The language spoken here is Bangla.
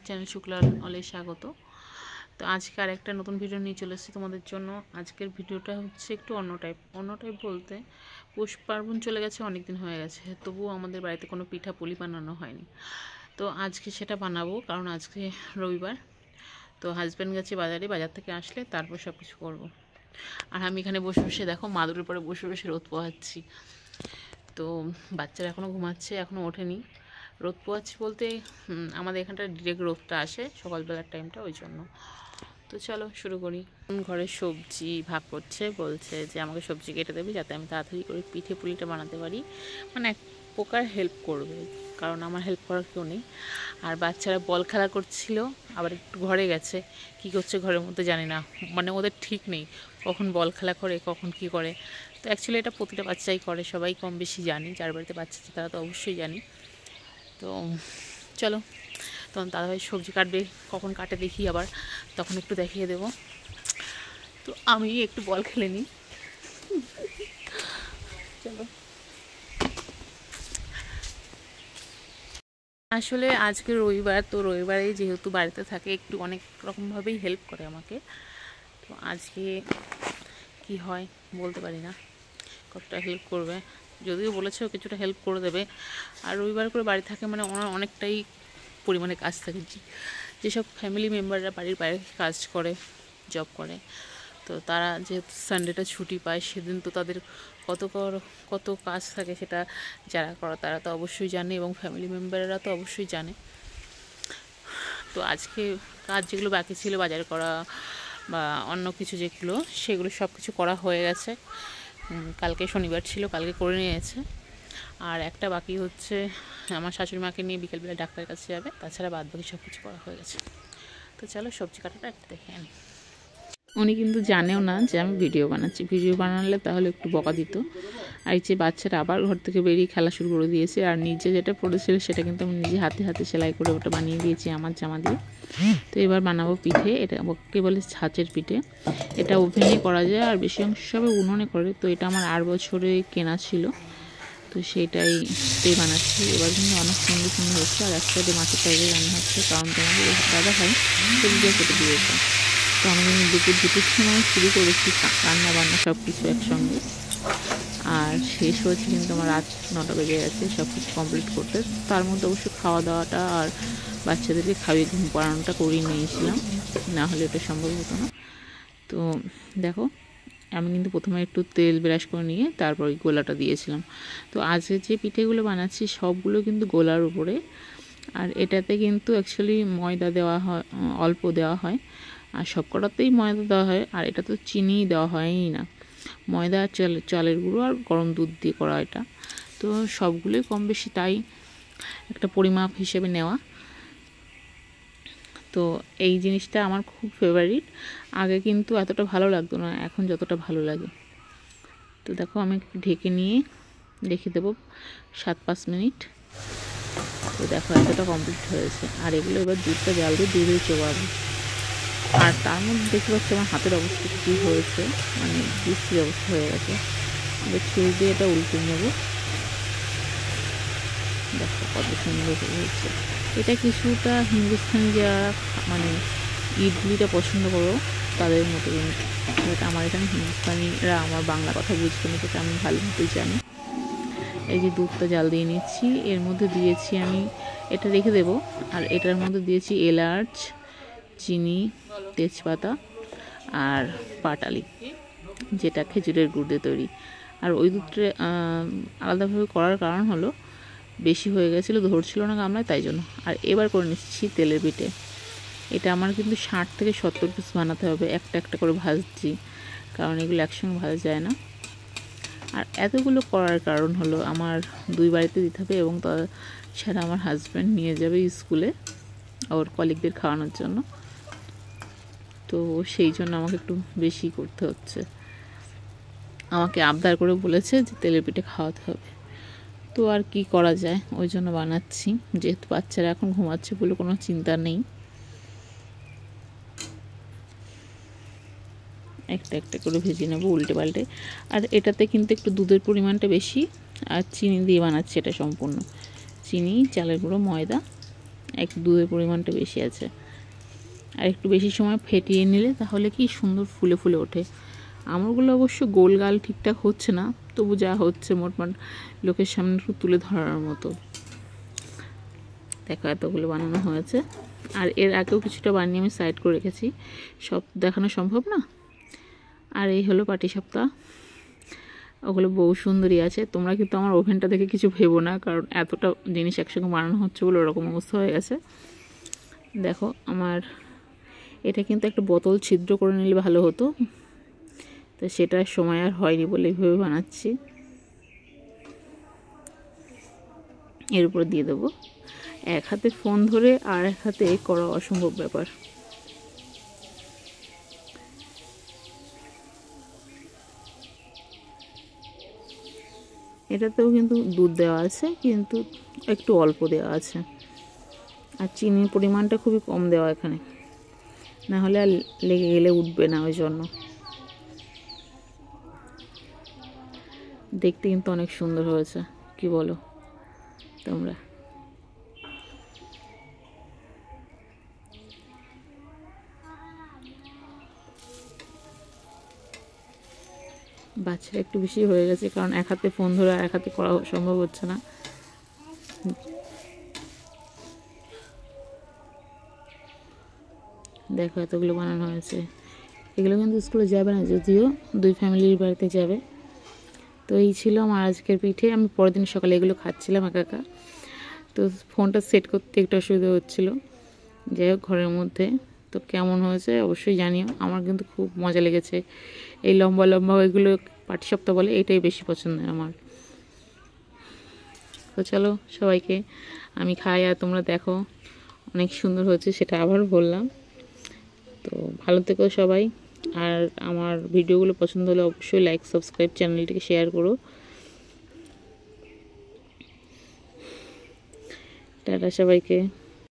চ্যানেল শুক্লা অলে স্বাগত। তো আজকে আর একটা নতুন ভিডিও নিয়ে চলে এসেছি তোমাদের জন্য। আজকের ভিডিওটা হচ্ছে একটু অন্য টাইপ বলতে পৌষ পার্বণ চলে গেছে, অনেক দিন হয়ে গেছে, তবুও আমাদের বাড়িতে কোনো পিঠা পুলি বানানো হয়নি। তো আজকে সেটা বানাবো, কারণ আজকে রবিবার। তো হাজব্যান্ড গেছে বাজারে, বাজার থেকে আসলে তারপর সব কিছু করবো। আর আমি এখানে বসে বসে দেখো মাদুরের পরে বসে বসে রোদ পোহাচ্ছি। তো বাচ্চারা এখনও ঘুমাচ্ছে, এখনও ওঠেনি। রোদ পোয়াচ্ছি বলতে আমাদের এখানটা ডিরেক্ট রোদটা আসে সকালবেলার টাইমটা, ওই জন্য। তো চলো শুরু করি। ঘরে সবজি ভাগ করছে, বলছে যে আমাকে সবজি কেটে দেবে যাতে আমি তাড়াতাড়ি করে পিঠে পুলিটা বানাতে পারি, মানে এক প্রকার হেল্প করবে, কারণ আমার হেল্প করার কেউ নেই। আর বাচ্চারা বল খেলা করছিল, আবার একটু ঘরে গেছে, কি করছে ঘরের মধ্যে জানি না, মানে ওদের ঠিক নেই কখন বল খেলা করে কখন কি করে। তো অ্যাকচুয়ালি এটা প্রতিটা বাচ্চাই করে, সবাই কম বেশি জানি, যার বাড়িতে বাচ্চা আছে তারা তো অবশ্যই জানি। তো চলো, তখন দাদাভাই সবজি কাটবে, কখন কাটে দেখি, আবার তখন একটু দেখিয়ে দেব। তো আমি একটু বল খেলে নিই, চলো। আসলে আজকে রবিবার, তো রবিবারে যেহেতু বাড়িতে থাকে একটু অনেক রকমভাবেই হেল্প করে আমাকে। তো আজকে কি হয় বলতে পারি না কতটা হেল্প করবে, যদিও বলেছে কিছুটা হেল্প করে দেবে। আর রবিবার করে বাড়ি থাকে মানে ওনার অনেকটাই পরিমাণে কাজ থাকে। যেসব ফ্যামিলি মেম্বাররা বাড়ির বাইরে কাজ করে, জব করে, তো তারা যেহেতু সানডেটা ছুটি পায়, সেদিন তো তাদের কত কাজ থাকে, সেটা যারা করে তারা তো অবশ্যই জানে, এবং ফ্যামিলি মেম্বাররা তো অবশ্যই জানে। তো আজকে কাজ যেগুলো বাকি ছিল বাজার করা বা অন্য কিছু যেগুলো, সেগুলো সব কিছু করা হয়ে গেছে। কালকে শনিবার ছিল, কালকে করে নিয়েছে। আর একটা বাকি হচ্ছে, আমার শাশুড়ি মাকে নিয়ে বিকেলবেলা ডাক্তারের কাছে যাবে, তাছাড়া বাদ বাকি সব কিছু করা হয়ে গেছে। তো চলো সবজি কাটাটা একটা দেখে আনি। উনি কিন্তু জানেও না যে আমি ভিডিও বানাচ্ছি, ভিডিও বানালে তাহলে একটু বকা দিত। আর এই যে বাচ্চারা আবার ঘর থেকে বেরিয়ে খেলা শুরু করে দিয়েছে, আর নিজে যেটা পড়েছিল সেটা কিন্তু আমি নিজে হাতে হাতে সেলাই করে ওটা বানিয়ে দিয়েছি আমার জামা দিয়ে। তো এবার বানাবো পিঠে, এটা ওকে বলে ছাঁচের পিঠে। এটা ওভেনে করা যায়, আর বেশি অংশ সবাই উনুনে করে। তো এটা আমার 8 বছরে কেনা ছিল, তো সেটাই বানাচ্ছি। এবার কিন্তু অনেক সুন্দর সুন্দর হচ্ছে। আর এক সাইডে মাছের তরকারি রান্না হচ্ছে, কারণ তোমাদের দাদা ভাই সবজিও কেটে দিয়েছে। তো আমি দুপুর 2টোর সময় শুরু করেছি রান্না বান্না সব কিছু একসঙ্গে, আর শেষ হয়েছে কিন্তু আমার রাত 9টা বেজে গেছে সব কিছু কমপ্লিট করতে। তার মধ্যে অবশ্য খাওয়া দাওয়াটা আর বাচ্চাদেরকে খাইয়ে ঘুম পাড়ানোটা করিয়ে নিয়েছিলাম, না হলে এটা সম্ভব হতো না। তো দেখো, আমি কিন্তু প্রথমে একটু তেল ব্রাশ করে নিয়ে তারপর ওই গোলাটা দিয়েছিলাম। তো আজকে যে পিঠেগুলো বানাচ্ছি সবগুলো কিন্তু গোলার উপরে। আর এটাতে কিন্তু অ্যাকচুয়ালি ময়দা দেওয়া হয়, অল্প দেওয়া হয়, আর সব কটাতেই ময়দা দেওয়া হয়। আর এটা তো চিনি দেওয়া হয়ই না, ময়দা আর চালের গুঁড়ো আর গরম দুধ দিয়ে করা এটা। তো সবগুলোই কম বেশি তাই, একটা পরিমাপ হিসেবে নেওয়া। তো এই জিনিসটা আমার খুব ফেভারিট। আগে কিন্তু এতটা ভালো লাগতো না, এখন যতটা ভালো লাগে। তো দেখো আমি ঢেকে নিয়ে রেখে দেবো 7-5 মিনিট। তো দেখো এতটা কমপ্লিট হয়েছে। আর এগুলো এবার দুধটা জাল দিয়ে দুধে চোবাবো। আর তার মধ্যে দেখতে পাচ্ছি আমার হাতের অবস্থা কী হয়েছে, মানে বিশ্রী অবস্থা হয়ে গেছে। এবার ছুরি দিয়ে এটা উল্টে নেব। দেখো কত সুন্দর হয়েছে। এটা কিছুটা হিন্দুস্তানি যারা মানে ইডলিটা পছন্দ করো তাদের মতো, কিন্তু এটা আমার এখানে হিন্দুস্তানিরা আমার বাংলা কথা বুঝবে না, সেটা আমি ভালো মতোই জানি। এই যে দুধটা জাল দিয়ে নিচ্ছি, এর মধ্যে দিয়েছি আমি, এটা রেখে দেবো। আর এটার মধ্যে দিয়েছি এলাচ, চিনি, তেজপাতা আর পাটালি, যেটা খেজুরের গুড় দিয়ে তৈরি। আর ওই দুধটা আলাদাভাবে করার কারণ হলো বেশি হয়ে গেছিলো, ধরছিল না গামলায়, তাই জন্য। আর এবার করে নিচ্ছি তেলের পিঠে। এটা আমার কিন্তু 60 থেকে 70 পিস বানাতে হবে, একটা একটা করে ভাজছি, কারণ এগুলো একসঙ্গে ভাজা যায় না। আর এতগুলো করার কারণ হলো আমার 2 বাড়িতে দিতে হবে, এবং তাছাড়া আমার হাজব্যান্ড নিয়ে যাবে স্কুলে ওর কলিগদের খাওয়ানোর জন্য। তো সেই জন্য আমাকে একটু বেশি করতে হচ্ছে। আমাকে আবদার করে বলেছে যে তেলের পিঠে খাওয়াতে হবে, তো আর কি করা যায়, ওই জন্য বানাচ্ছি। যেহেতু বাচ্চারা এখন ঘুমাচ্ছে বলে কোনো চিন্তা নেই। একটা একটা করে ভেজে নেব উল্টে পাল্টে। আর এটাতে কিন্তু একটু দুধের পরিমাণটা বেশি, আর চিনি দিয়ে বানাচ্ছি এটা সম্পূর্ণ। চিনি, চালের গুঁড়ো, ময়দা একটু দুধের পরিমাণটা বেশি আছে। আর একটু বেশি সময় ফেটিয়ে নিলে তাহলে কি সুন্দর ফুলে ফুলে ওঠে। আমারগুলো অবশ্য গোল গাল ঠিকঠাক হচ্ছে না, তবু যা হচ্ছে মোটমাট লোকের সামনে একটু তুলে ধরার মতো। দেখো এতগুলো বানানো হয়েছে। আর এর আগেও কিছুটা বানিয়ে আমি সাইড করে রেখেছি, সব দেখানো সম্ভব না। আর এই হলো পাটিসাপটা, ওগুলো বহু সুন্দরী আছে। তোমরা কিন্তু আমার ওভেনটা দেখে কিছু ভেবো না, কারণ এতটা জিনিস একসঙ্গে বানানো হচ্ছে বলে ওরকম অবস্থা হয়ে গেছে। দেখো আমার এটা কিন্তু একটা বোতল ছিদ্র করে নিলে ভালো হতো, তো সেটার সময় আর হয়নি বলে এইভাবে বানাচ্ছি। এর উপর দিয়ে দেবো। এক হাতে ফোন ধরে আর এক হাতে করা অসম্ভব ব্যাপার। এটাতেও কিন্তু দুধ দেওয়া আছে, কিন্তু একটু অল্প দেওয়া আছে। আর চিনির পরিমাণটা খুবই কম দেওয়া এখানে, না হলে আর লেগে গেলে উঠবে না, ওই জন্য। দেখতে কিন্তু অনেক সুন্দর হয়েছে, কি বলো তোমরা? বাচ্চারা একটু বেশি হয়ে গেছে, কারণ এক হাতে ফোন ধরে আর এক হাতে করা সম্ভব হচ্ছে না। দেখো এতগুলো বানানো হয়েছে। এগুলো কিন্তু স্কুলে যাবে না, যদিও দুই ফ্যামিলির বাড়িতে যাবে। তো এই ছিল আমার আজকের পিঠে। আমি পরের দিন সকালে এগুলো খাচ্ছিলাম একা একা, তো ফোনটা সেট করতে একটু অসুবিধা হচ্ছিলো। যাই হোক, ঘরের মধ্যে তো কেমন হয়েছে অবশ্যই জানিও। আমার কিন্তু খুব মজা লেগেছে। এই লম্বা লম্বা এগুলো পাটিসাপটা বলে, এটাই বেশি পছন্দের আমার। তো চলো সবাইকে আমি খাই আর তোমরা দেখো, অনেক সুন্দর হয়েছে সেটা আবার বললাম। তো ভালো থেকো সবাই। আর আমার ভিডিওগুলো পছন্দ হলে অবশ্যই লাইক, সাবস্ক্রাইব, চ্যানেলটিকে শেয়ার করো। টাটা সবাইকে।